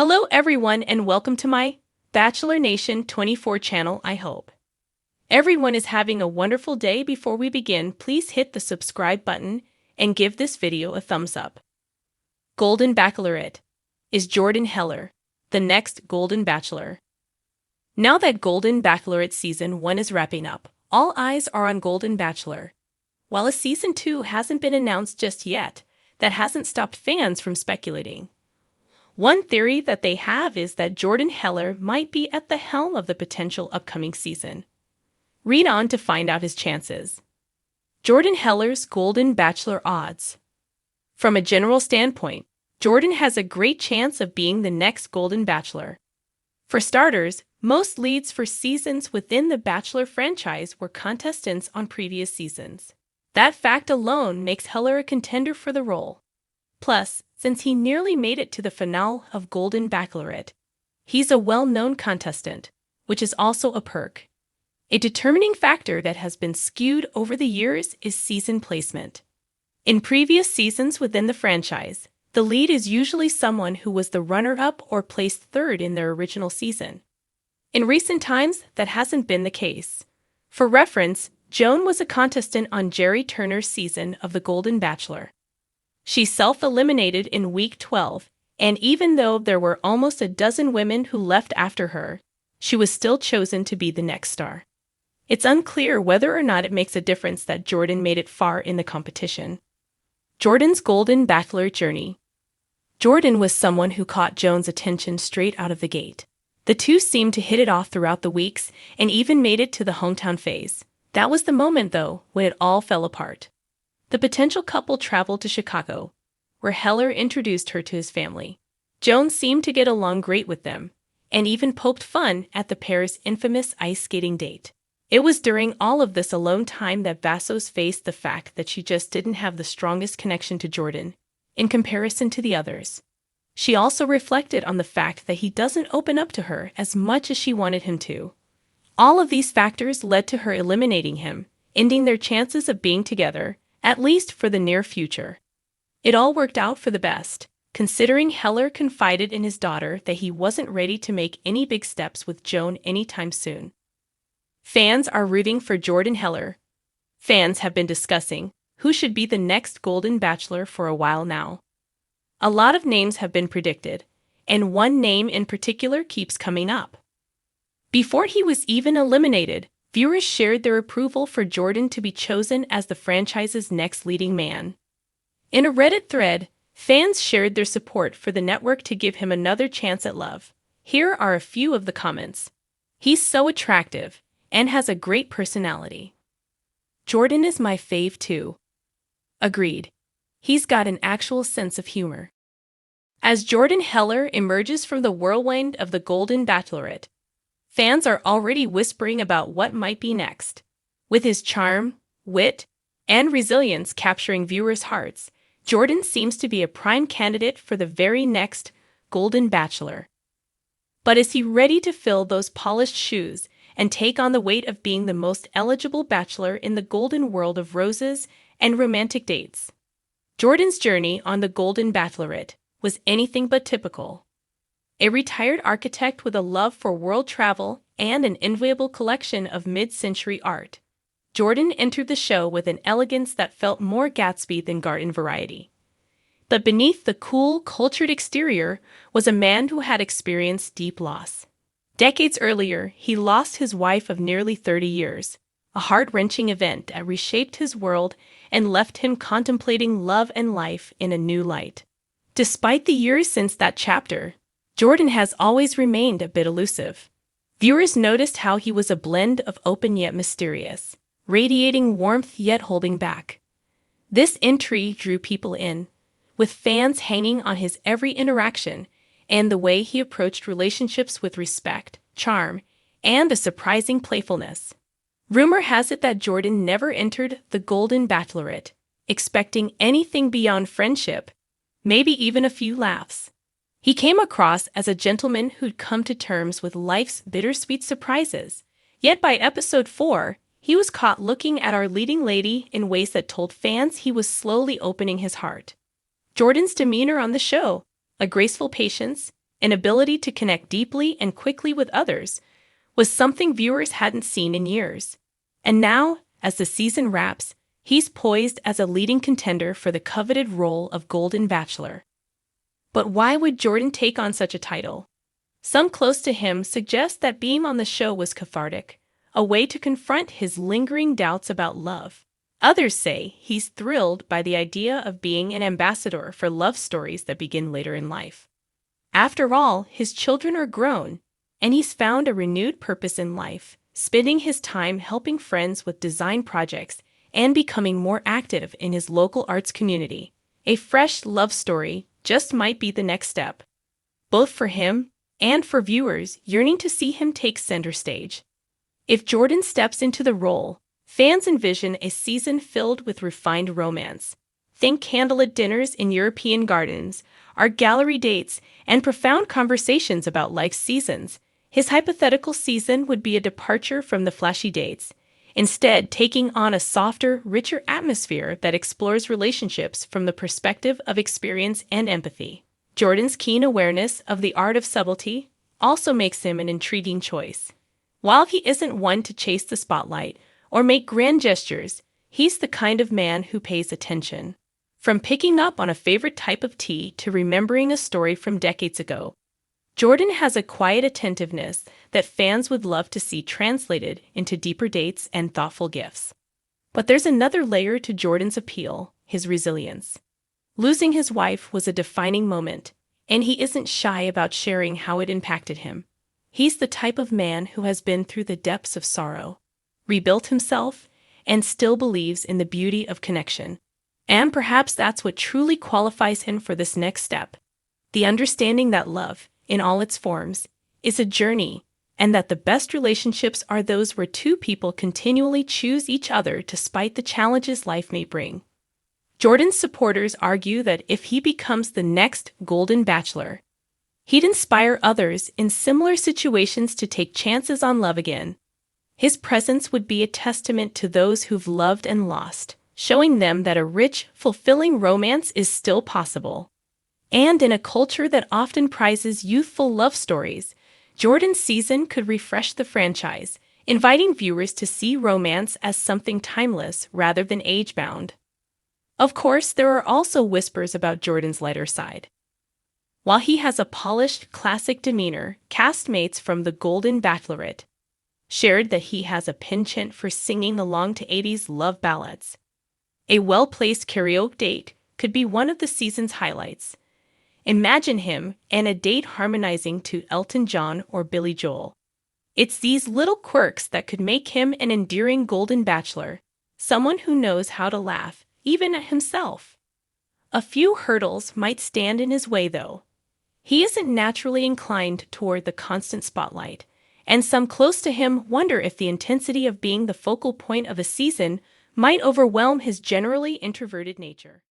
Hello everyone and welcome to my Bachelor Nation 24 channel. I hope everyone is having a wonderful day. Before we begin, please hit the subscribe button and give this video a thumbs up. Golden Bachelorette. Is Jordan Heller the next Golden Bachelor? Now that Golden Bachelorette Season 1 is wrapping up, all eyes are on Golden Bachelor. While a Season 2 hasn't been announced just yet, that hasn't stopped fans from speculating. One theory that they have is that Jordan Heller might be at the helm of the potential upcoming season. Read on to find out his chances. Jordan Heller's Golden Bachelor odds. From a general standpoint, Jordan has a great chance of being the next Golden Bachelor. For starters, most leads for seasons within the Bachelor franchise were contestants on previous seasons. That fact alone makes Heller a contender for the role. Plus, since he nearly made it to the finale of Golden Bachelorette, he's a well-known contestant, which is also a perk. A determining factor that has been skewed over the years is season placement. In previous seasons within the franchise, the lead is usually someone who was the runner-up or placed third in their original season. In recent times, that hasn't been the case. For reference, Joan was a contestant on Jerry Turner's season of The Golden Bachelor. She self-eliminated in week 12, and even though there were almost a dozen women who left after her, she was still chosen to be the next star. It's unclear whether or not it makes a difference that Jordan made it far in the competition. Jordan's Golden Bachelor journey. Jordan was someone who caught Joan's attention straight out of the gate. The two seemed to hit it off throughout the weeks and even made it to the hometown phase. That was the moment, though, when it all fell apart. The potential couple traveled to Chicago, where Heller introduced her to his family. Joan seemed to get along great with them, and even poked fun at the pair's infamous ice skating date. It was during all of this alone time that Vassos faced the fact that she just didn't have the strongest connection to Jordan, in comparison to the others. She also reflected on the fact that he doesn't open up to her as much as she wanted him to. All of these factors led to her eliminating him, ending their chances of being together, at least for the near future. It all worked out for the best, considering Heller confided in his daughter that he wasn't ready to make any big steps with Joan anytime soon. Fans are rooting for Jordan Heller. Fans have been discussing who should be the next Golden Bachelor for a while now. A lot of names have been predicted, and one name in particular keeps coming up. Before he was even eliminated, viewers shared their approval for Jordan to be chosen as the franchise's next leading man. In a Reddit thread, fans shared their support for the network to give him another chance at love. Here are a few of the comments. He's so attractive and has a great personality. Jordan is my fave too. Agreed. He's got an actual sense of humor. As Jordan Heller emerges from the whirlwind of the Golden Bachelorette, fans are already whispering about what might be next. With his charm, wit, and resilience capturing viewers' hearts, Jordan seems to be a prime candidate for the very next Golden Bachelor. But is he ready to fill those polished shoes and take on the weight of being the most eligible bachelor in the golden world of roses and romantic dates? Jordan's journey on the Golden Bachelorette was anything but typical. A retired architect with a love for world travel and an enviable collection of mid-century art, Jordan entered the show with an elegance that felt more Gatsby than garden variety. But beneath the cool, cultured exterior was a man who had experienced deep loss. Decades earlier, he lost his wife of nearly 30 years, a heart-wrenching event that reshaped his world and left him contemplating love and life in a new light. Despite the years since that chapter, Jordan has always remained a bit elusive. Viewers noticed how he was a blend of open yet mysterious, radiating warmth yet holding back. This intrigue drew people in, with fans hanging on his every interaction and the way he approached relationships with respect, charm, and a surprising playfulness. Rumor has it that Jordan never entered the Golden Bachelorette, expecting anything beyond friendship, maybe even a few laughs. He came across as a gentleman who'd come to terms with life's bittersweet surprises, yet by episode 4, he was caught looking at our leading lady in ways that told fans he was slowly opening his heart. Jordan's demeanor on the show, a graceful patience, an ability to connect deeply and quickly with others, was something viewers hadn't seen in years. And now, as the season wraps, he's poised as a leading contender for the coveted role of Golden Bachelor. But why would Jordan take on such a title? Some close to him suggest that being on the show was cathartic, a way to confront his lingering doubts about love. Others say he's thrilled by the idea of being an ambassador for love stories that begin later in life. After all, his children are grown, and he's found a renewed purpose in life, spending his time helping friends with design projects and becoming more active in his local arts community. A fresh love story just might be the next step, both for him and for viewers yearning to see him take center stage. If Jordan steps into the role, fans envision a season filled with refined romance. Think candlelit dinners in European gardens, art gallery dates, and profound conversations about life's seasons. His hypothetical season would be a departure from the flashy dates, instead taking on a softer, richer atmosphere that explores relationships from the perspective of experience and empathy. Jordan's keen awareness of the art of subtlety also makes him an intriguing choice. While he isn't one to chase the spotlight or make grand gestures, he's the kind of man who pays attention. From picking up on a favorite type of tea to remembering a story from decades ago, Jordan has a quiet attentiveness that fans would love to see translated into deeper dates and thoughtful gifts. But there's another layer to Jordan's appeal: his resilience. Losing his wife was a defining moment, and he isn't shy about sharing how it impacted him. He's the type of man who has been through the depths of sorrow, rebuilt himself, and still believes in the beauty of connection. And perhaps that's what truly qualifies him for this next step: the understanding that love, in all its forms, is a journey, and that the best relationships are those where two people continually choose each other despite the challenges life may bring. Jordan's supporters argue that if he becomes the next Golden Bachelor, he'd inspire others in similar situations to take chances on love again. His presence would be a testament to those who've loved and lost, showing them that a rich, fulfilling romance is still possible. And in a culture that often prizes youthful love stories, Jordan's season could refresh the franchise, inviting viewers to see romance as something timeless rather than age-bound. Of course, there are also whispers about Jordan's lighter side. While he has a polished, classic demeanor, castmates from The Golden Bachelorette shared that he has a penchant for singing along to 80s love ballads. A well-placed karaoke date could be one of the season's highlights. Imagine him and a date harmonizing to Elton John or Billy Joel. It's these little quirks that could make him an endearing Golden Bachelor, someone who knows how to laugh, even at himself. A few hurdles might stand in his way, though. He isn't naturally inclined toward the constant spotlight, and some close to him wonder if the intensity of being the focal point of a season might overwhelm his generally introverted nature.